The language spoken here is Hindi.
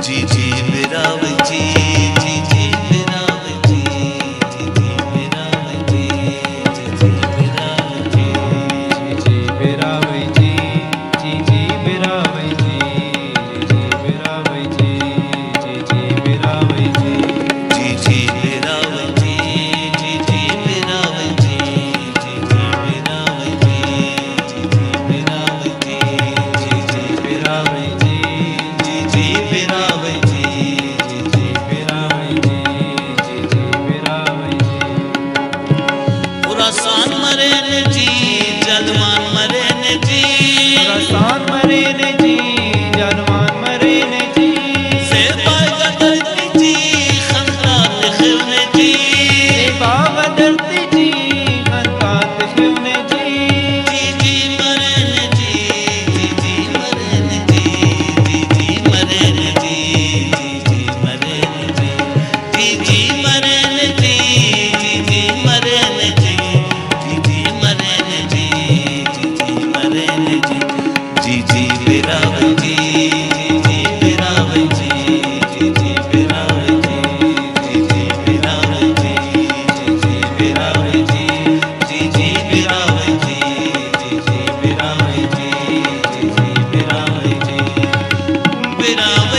जी जी बिराव जी, जी जी बिराव जी, जी जी बिराव जी, जी जी बिराव जी, जी जी बिराव जी, जी जी बिराव जी, जी जी बिराव जी, जी जी बिराव जी, जी जी बिराव जी, जी जी बिराव जी, जी जी बिराव जी, जी जी बिराव जी, जी जी बिराव जी, जी जी बिराव जी, जी जी बिराव जी, जी जी बिराव जी। खुरासान मरे ने जी, जलवान मरे ने जी, खुरासान मरे ने जी, जलवान मरे ने जी, सेबाय गदरती जी, खंतात खिवने जी, सेबाग धरती जी, खनकात शिवने जी, जी जी मरे ने जी, जी जी मरे ने जी, जी जी मरे ने जी, जी जी मरे ने जी, जी जी मरे ने जी, जी जी मरे ने जी, जी जी मरे ने जी, जी जी मरे ने जी, जी जी बिराव जी, जी जी बिराव जी, जी जी बिराव जी, जी जी बिराव जी, जी जी बिराव जी, जी जी बिराव जी, जी जी बिराव जी, जी जी बिराव जी, बिराव